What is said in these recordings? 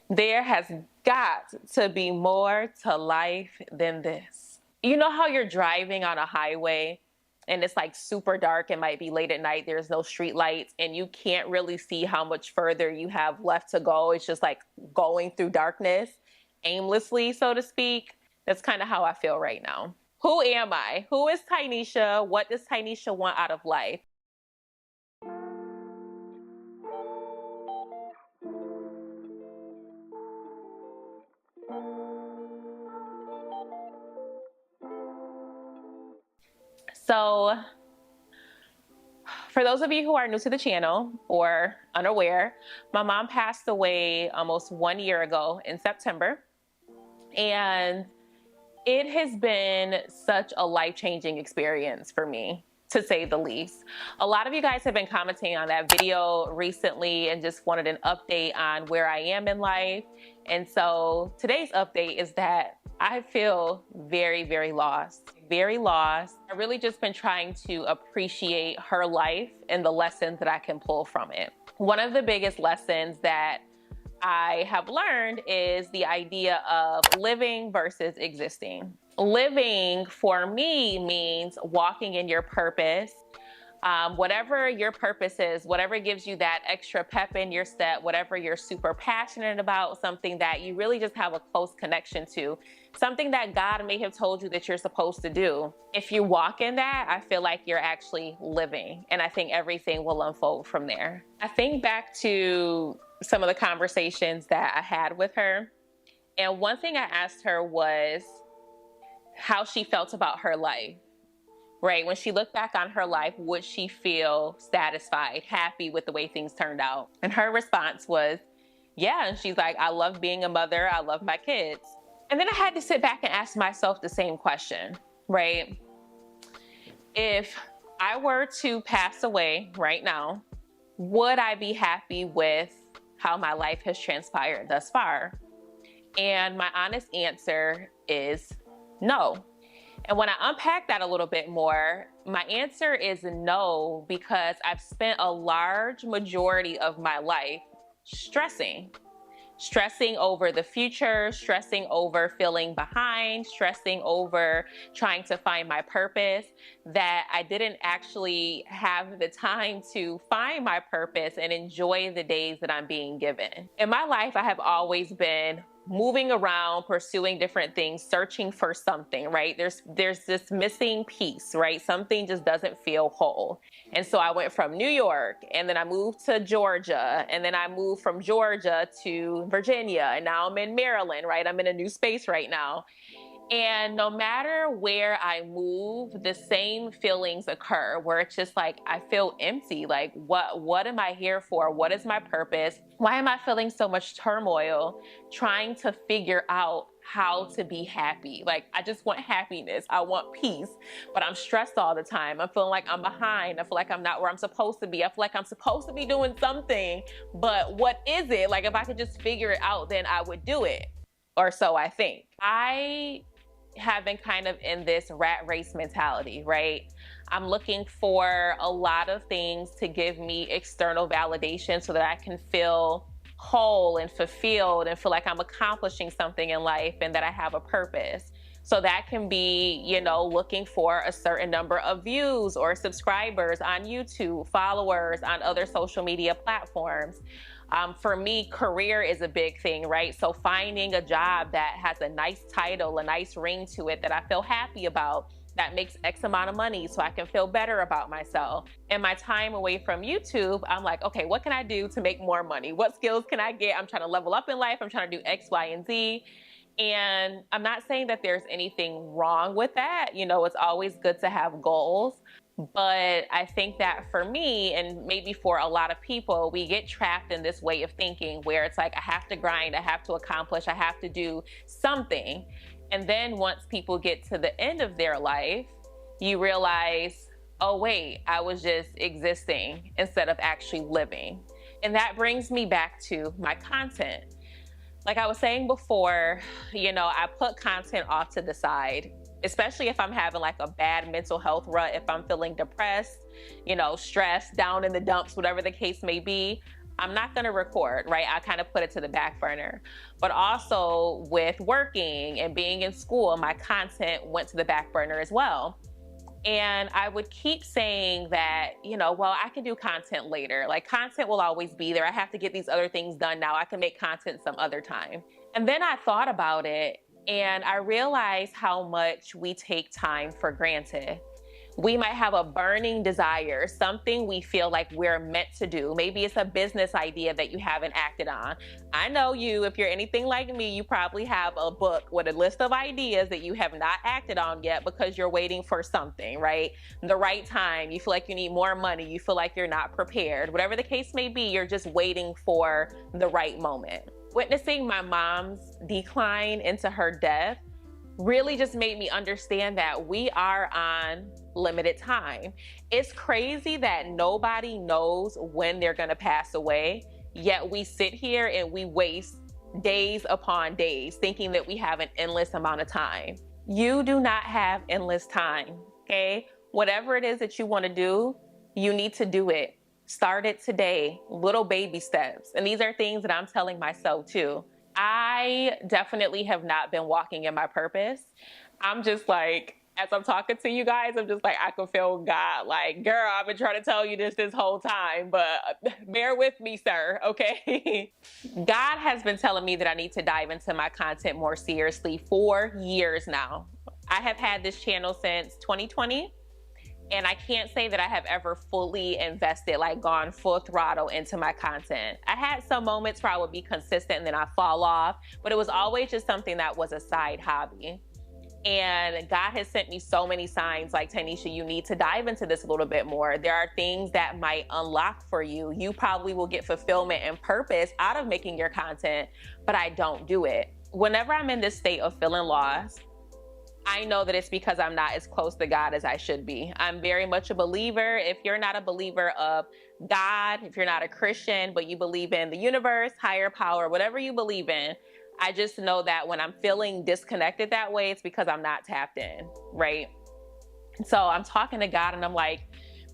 There has got to be more to life than this. You know how you're driving on a highway and it's like super dark, it might be late at night, there's no street lights, and you can't really see how much further you have left to go. It's just like going through darkness aimlessly, so to speak. That's kind of how I feel right now. Who am I? Who is Tynesha? What does Tynesha want out of life? So, for those of you who are new to the channel or unaware, my mom passed away almost 1 year ago in September. And it has been such a life-changing experience for me, to say the least. A lot of you guys have been commenting on that video recently and just wanted an update on where I am in life. And so today's update is that I feel very, very lost. Very lost. I've really just been trying to appreciate her life and the lessons that I can pull from it. One of the biggest lessons that I have learned is the idea of living versus existing. Living for me means walking in your purpose. Whatever your purpose is, whatever gives you that extra pep in your step, whatever you're super passionate about, something that you really just have a close connection to, something that God may have told you that you're supposed to do. If you walk in that, I feel like you're actually living, and I think everything will unfold from there. I think back to some of the conversations that I had with her, and one thing I asked her was how she felt about her life. Right? When she looked back on her life, would she feel satisfied, happy with the way things turned out? And her response was, yeah. And she's like, I love being a mother. I love my kids. And then I had to sit back and ask myself the same question, right? If I were to pass away right now, would I be happy with how my life has transpired thus far? And my honest answer is no. And when I unpack that a little bit more, my answer is no, because I've spent a large majority of my life stressing over the future, stressing over feeling behind, stressing over trying to find my purpose, that I didn't actually have the time to find my purpose and enjoy the days that I'm being given. In my life, I have always been moving around, pursuing different things, searching for something, right? There's this missing piece, right? Something just doesn't feel whole. And so I went from New York, and then I moved to Georgia, and then I moved from Georgia to Virginia, and now I'm in Maryland, right? I'm in a new space right now. And no matter where I move, the same feelings occur, where it's just like, I feel empty. Like, what am I here for? What is my purpose? Why am I feeling so much turmoil trying to figure out how to be happy? Like, I just want happiness. I want peace, but I'm stressed all the time. I'm feeling like I'm behind. I feel like I'm not where I'm supposed to be. I feel like I'm supposed to be doing something, but what is it? Like, if I could just figure it out, then I would do it. Or so I think. I have been kind of in this rat race mentality, right? I'm looking for a lot of things to give me external validation so that I can feel whole and fulfilled and feel like I'm accomplishing something in life and that I have a purpose. So that can be, you know, looking for a certain number of views or subscribers on YouTube, followers on other social media platforms. For me, career is a big thing, right? So finding a job that has a nice title, a nice ring to it that I feel happy about, that makes X amount of money so I can feel better about myself. In my time away from YouTube, I'm like, okay, what can I do to make more money? What skills can I get? I'm trying to level up in life. I'm trying to do X, Y, and Z. And I'm not saying that there's anything wrong with that. You know, it's always good to have goals. But I think that for me, and maybe for a lot of people, we get trapped in this way of thinking where it's like, I have to grind, I have to accomplish, I have to do something. And then once people get to the end of their life, you realize, oh wait, I was just existing instead of actually living. And that brings me back to my content. Like I was saying before, you know, I put content off to the side, especially if I'm having like a bad mental health rut, if I'm feeling depressed, you know, stressed, down in the dumps, whatever the case may be. I'm not going to record, right? I kind of put it to the back burner. But also with working and being in school, my content went to the back burner as well. And I would keep saying that, well, I can do content later. Like, content will always be there. I have to get these other things done now. I can make content some other time. And then I thought about it and I realized how much we take time for granted. We might have a burning desire, something we feel like we're meant to do. Maybe it's a business idea that you haven't acted on. I know you, if you're anything like me, you probably have a book with a list of ideas that you have not acted on yet because you're waiting for something, right? The right time. You feel like you need more money. You feel like you're not prepared. Whatever the case may be, you're just waiting for the right moment. Witnessing my mom's decline into her death really just made me understand that we are on limited time. It's crazy that nobody knows when they're gonna pass away, yet we sit here and we waste days upon days thinking that we have an endless amount of time. You do not have endless time, okay? Whatever it is that you wanna do, you need to do it. Start it today, little baby steps. And these are things that I'm telling myself too. I definitely have not been walking in my purpose. I'm just like, as I'm talking to you guys, I'm just like, I can feel God like, girl, I've been trying to tell you this whole time, but bear with me, sir, okay? God has been telling me that I need to dive into my content more seriously for years now. I have had this channel since 2020. And I can't say that I have ever fully invested, like gone full throttle into my content. I had some moments where I would be consistent and then I fall off, but it was always just something that was a side hobby. And God has sent me so many signs like, Tanisha, you need to dive into this a little bit more. There are things that might unlock for you. You probably will get fulfillment and purpose out of making your content, but I don't do it. Whenever I'm in this state of feeling lost, I know that it's because I'm not as close to God as I should be. I'm very much a believer. If you're not a believer of God, if you're not a Christian, but you believe in the universe, higher power, whatever you believe in, I just know that when I'm feeling disconnected that way, it's because I'm not tapped in, right? So I'm talking to God and I'm like,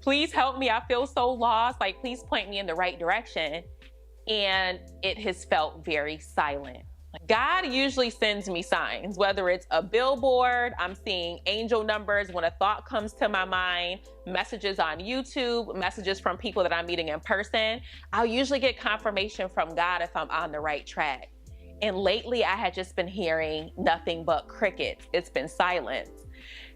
please help me. I feel so lost. Like, please point me in the right direction. And it has felt very silent. God usually sends me signs, whether it's a billboard, I'm seeing angel numbers when a thought comes to my mind, messages on YouTube, messages from people that I'm meeting in person. I'll usually get confirmation from God if I'm on the right track. And lately I had just been hearing nothing but crickets. It's been silence.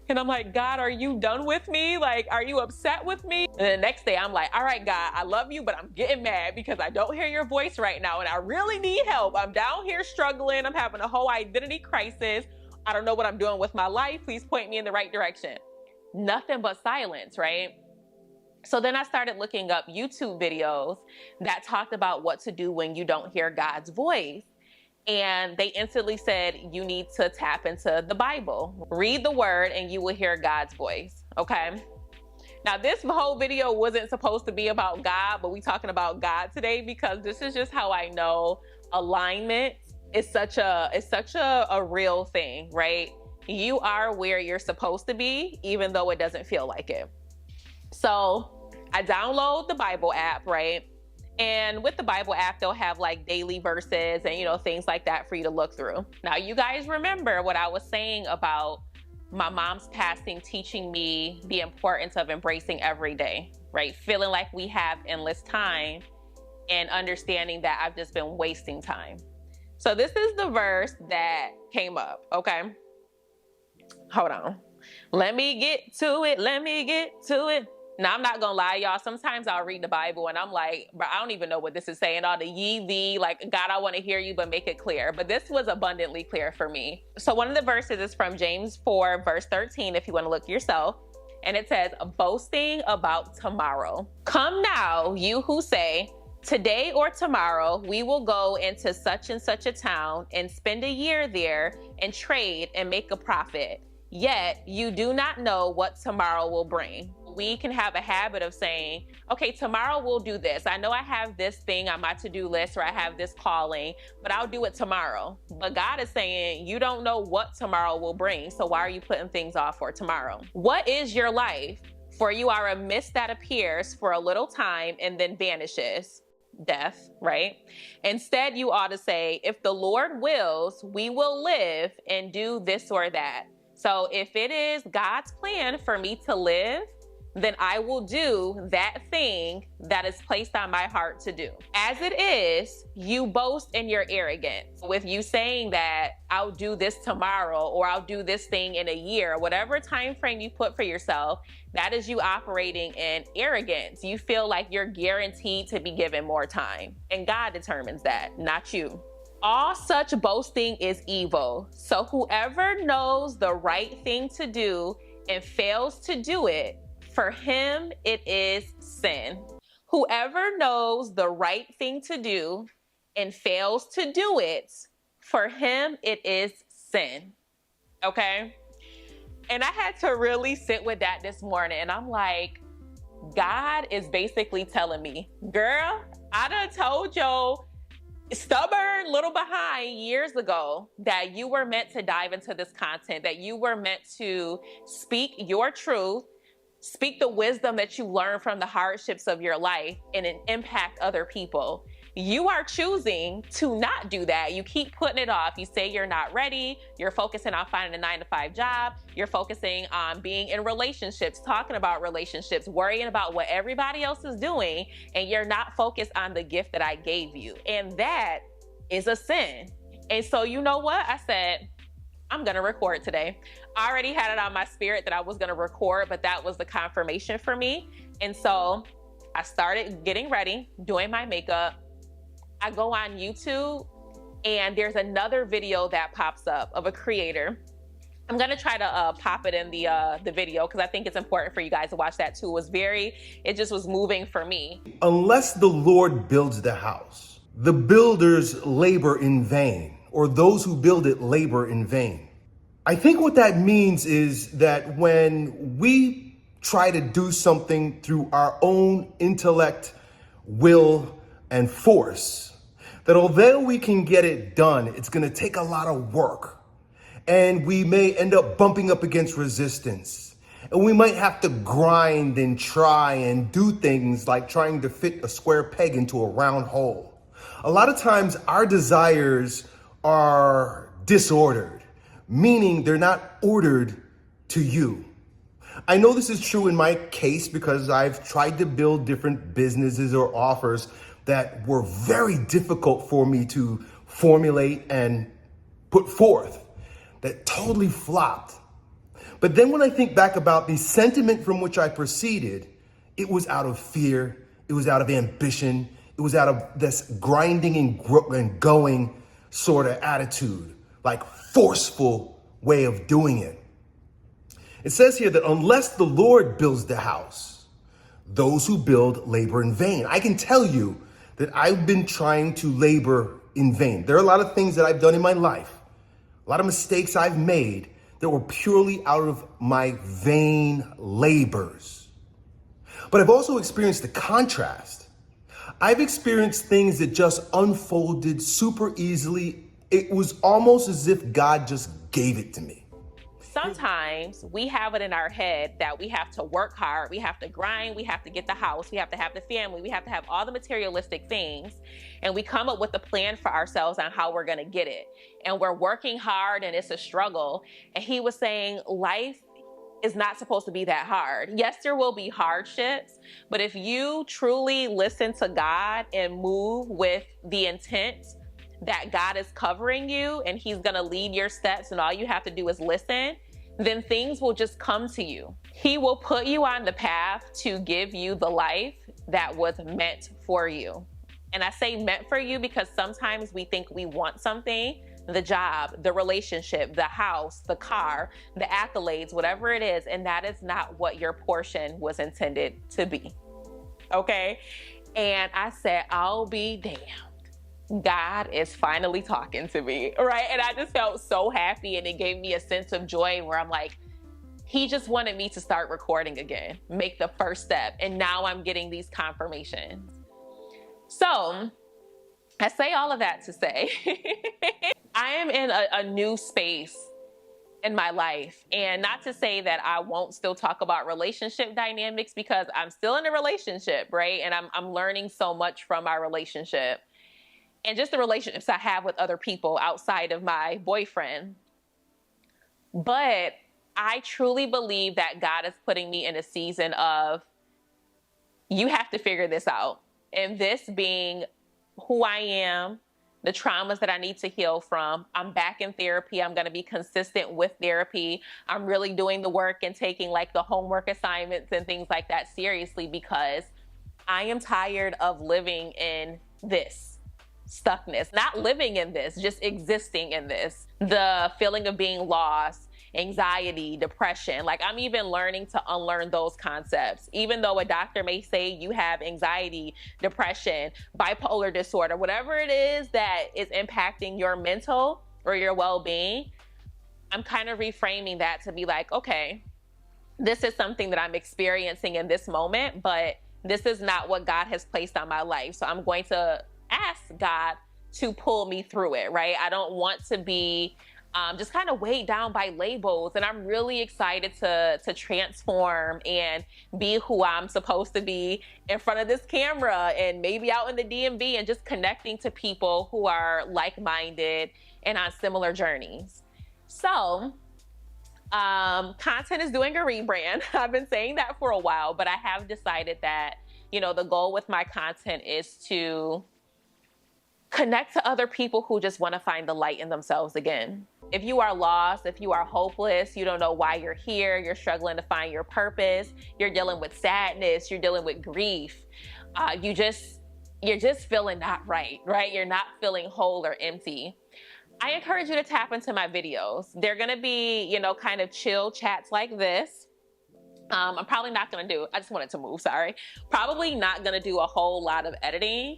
And I'm like, God, are you done with me? Like, are you upset with me? And the next day I'm like, all right, God, I love you, but I'm getting mad because I don't hear your voice right now. And I really need help. I'm down here struggling. I'm having a whole identity crisis. I don't know what I'm doing with my life. Please point me in the right direction. Nothing but silence, right? So then I started looking up YouTube videos that talked about what to do when you don't hear God's voice. And they instantly said, you need to tap into the Bible. Read the word and you will hear God's voice, okay? Now, this whole video wasn't supposed to be about God, but we talking about God today because this is just how I know alignment is such a real thing, right? You are where you're supposed to be, even though it doesn't feel like it. So I download the Bible app, right? And with the Bible app, they'll have like daily verses and, things like that for you to look through. Now, you guys remember what I was saying about my mom's passing, teaching me the importance of embracing every day, right? Feeling like we have endless time and understanding that I've just been wasting time. So this is the verse that came up, okay? Hold on. Let me get to it. Now, I'm not gonna lie, y'all. Sometimes I'll read the Bible and I'm like, bro, I don't even know what this is saying. All the ye, thee, like, God, I wanna hear you, but make it clear. But this was abundantly clear for me. So one of the verses is from James 4, verse 13, if you wanna look yourself. And it says, boasting about tomorrow. Come now, you who say, today or tomorrow, we will go into such and such a town and spend a year there and trade and make a profit. Yet you do not know what tomorrow will bring. We can have a habit of saying, okay, tomorrow we'll do this. I know I have this thing on my to-do list or I have this calling, but I'll do it tomorrow. But God is saying, you don't know what tomorrow will bring. So why are you putting things off for tomorrow? What is your life? For you are a mist that appears for a little time and then vanishes. death, right? Instead, you ought to say, if the Lord wills, we will live and do this or that. So if it is God's plan for me to live, then I will do that thing that is placed on my heart to do. As it is, you boast in your arrogance. With you saying that I'll do this tomorrow, or I'll do this thing in a year, whatever time frame you put for yourself, that is you operating in arrogance. You feel like you're guaranteed to be given more time. And God determines that, not you. All such boasting is evil. So whoever knows the right thing to do and fails to do it, for him it is sin. Whoever knows the right thing to do and fails to do it, for him it is sin. Okay? And I had to really sit with that this morning. And I'm like, God is basically telling me, girl, I done told your stubborn little behind years ago that you were meant to dive into this content, that you were meant to speak your truth, speak the wisdom that you learned from the hardships of your life, and impact other people. You are choosing to not do that. You keep putting it off. You say you're not ready. You're focusing on finding a 9-to-5 job. You're focusing on being in relationships, talking about relationships, worrying about what everybody else is doing, and you're not focused on the gift that I gave you. And that is a sin. And so you know what? I said, I'm gonna record today. I already had it on my spirit that I was gonna record, but that was the confirmation for me. And so I started getting ready, doing my makeup. I go on YouTube and there's another video that pops up of a creator. I'm gonna try to pop it in the video because I think it's important for you guys to watch that too. It just was moving for me. Unless the Lord builds the house, the builders labor in vain, or those who build it labor in vain. I think what that means is that when we try to do something through our own intellect, will, and force, that although we can get it done, it's gonna take a lot of work. And we may end up bumping up against resistance. And we might have to grind and try and do things like trying to fit a square peg into a round hole. A lot of times our desires are disordered, meaning they're not ordered to you. I know this is true in my case because I've tried to build different businesses or offers that were very difficult for me to formulate and put forth, that totally flopped. But then when I think back about the sentiment from which I proceeded, it was out of fear, it was out of ambition, it was out of this grinding and going sort of attitude, like forceful way of doing it. It says here that unless the Lord builds the house, those who build labor in vain. I can tell you that I've been trying to labor in vain. There are a lot of things that I've done in my life, a lot of mistakes I've made that were purely out of my vain labors. But I've also experienced the contrast. I've experienced things that just unfolded super easily. It was almost as if God just gave it to me. Sometimes we have it in our head that we have to work hard, we have to grind, we have to get the house, we have to have the family, we have to have all the materialistic things, and we come up with a plan for ourselves on how we're gonna get it. And we're working hard and it's a struggle. And he was saying life is not supposed to be that hard. Yes, there will be hardships, but if you truly listen to God and move with the intent that God is covering you and he's gonna lead your steps and all you have to do is listen, then things will just come to you. He will put you on the path to give you the life that was meant for you. And I say meant for you because sometimes we think we want something, the job, the relationship, the house, the car, the accolades, whatever it is, and that is not what your portion was intended to be, okay? And I said, I'll be damned. God is finally talking to me, right? And I just felt so happy and it gave me a sense of joy where I'm like, he just wanted me to start recording again, make the first step. And now I'm getting these confirmations. So I say all of that to say, I am in a new space in my life. And not to say that I won't still talk about relationship dynamics, because I'm still in a relationship, right? And I'm learning so much from our relationship and just the relationships I have with other people outside of my boyfriend. But I truly believe that God is putting me in a season of, you have to figure this out. And this being who I am, the traumas that I need to heal from. I'm back in therapy. I'm going to be consistent with therapy. I'm really doing the work and taking like the homework assignments and things like that seriously, because I am tired of living in this stuckness, not living in this, just existing in this. The feeling of being lost, anxiety, depression. Like, I'm even learning to unlearn those concepts. Even though a doctor may say you have anxiety, depression, bipolar disorder, whatever it is that is impacting your mental or your well-being, I'm kind of reframing that to be like, okay, this is something that I'm experiencing in this moment, but this is not what God has placed on my life. So I'm going to ask God to pull me through it, right? I don't want to be just kind of weighed down by labels. And I'm really excited to transform and be who I'm supposed to be in front of this camera and maybe out in the DMV, and just connecting to people who are like-minded and on similar journeys. So content is doing a rebrand. I've been saying that for a while, but I have decided that, you know, the goal with my content is to connect to other people who just want to find the light in themselves again. If you are lost, if you are hopeless, you don't know why you're here, you're struggling to find your purpose, you're dealing with sadness, you're dealing with grief, you're just feeling not right? You're not feeling whole or empty. I encourage you to tap into my videos. They're gonna be, you know, kind of chill chats like this. I'm probably not gonna do, I just wanted to move, sorry. Probably not gonna do a whole lot of editing.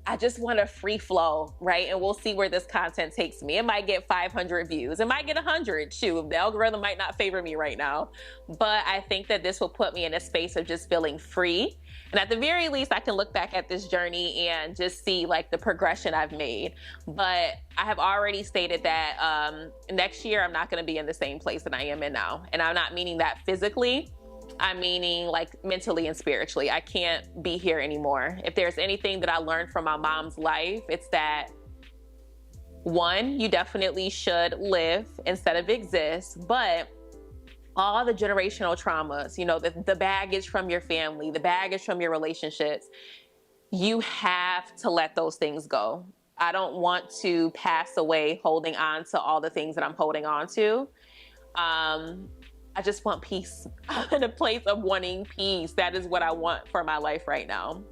I just want a free flow, right? And we'll see where this content takes me. It might get 500 views. It might get 100. Shoot, the algorithm might not favor me right now. But I think that this will put me in a space of just feeling free. And at the very least, I can look back at this journey and just see like the progression I've made. But I have already stated that next year, I'm not gonna be in the same place that I am in now. And I'm not meaning that physically. I'm meaning like mentally and spiritually. I can't be here anymore. If there's anything that I learned from my mom's life, it's that, one, you definitely should live instead of exist, but all the generational traumas, you know, the baggage from your family, the baggage from your relationships, you have to let those things go. I don't want to pass away holding on to all the things that I'm holding on to. I just want peace. I'm in a place of wanting peace. That is what I want for my life right now.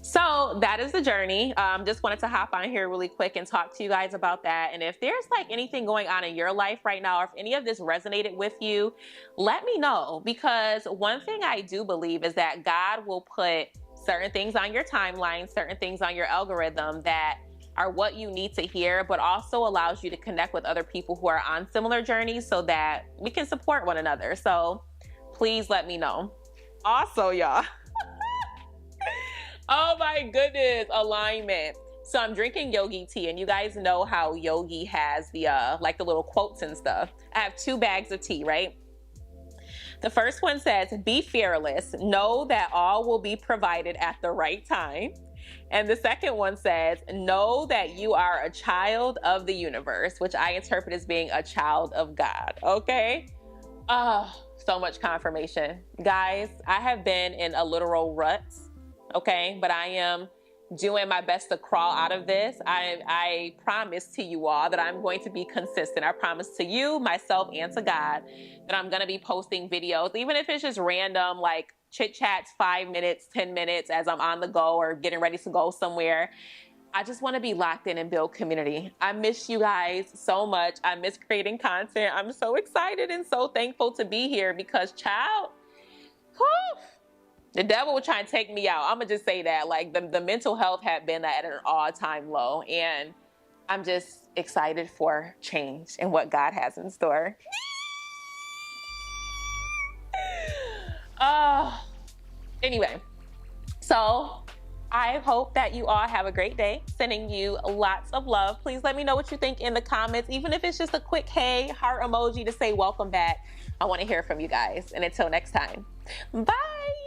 So that is the journey. Just wanted to hop on here really quick and talk to you guys about that. And if there's like anything going on in your life right now, or if any of this resonated with you, let me know. Because one thing I do believe is that God will put certain things on your timeline, certain things on your algorithm that are what you need to hear, but also allows you to connect with other people who are on similar journeys so that we can support one another. So please let me know. Also, y'all, oh my goodness, alignment. So I'm drinking yogi tea, and you guys know how yogi has the like the little quotes and stuff. I have 2 bags of tea, right? The first one says, "Be fearless, know that all will be provided at the right time." And the second one says, "Know that you are a child of the universe," which I interpret as being a child of God, okay? Oh, so much confirmation. Guys, I have been in a literal rut, okay? But I am doing my best to crawl out of this. I promise to you all that I'm going to be consistent. I promise to you, myself, and to God that I'm gonna be posting videos, even if it's just random, like chit chats, 5 minutes, 10 minutes as I'm on the go or getting ready to go somewhere. I just want to be locked in and build community. I miss you guys so much. I miss creating content. I'm so excited and so thankful to be here because, child, whew, the devil was trying to take me out. I'm gonna just say that. Like the mental health had been at an all-time low, and I'm just excited for change and what God has in store. Anyway, so I hope that you all have a great day. Sending you lots of love. Please let me know what you think in the comments, even if it's just a quick hey, heart emoji to say welcome back. I want to hear from you guys. And until next time, bye.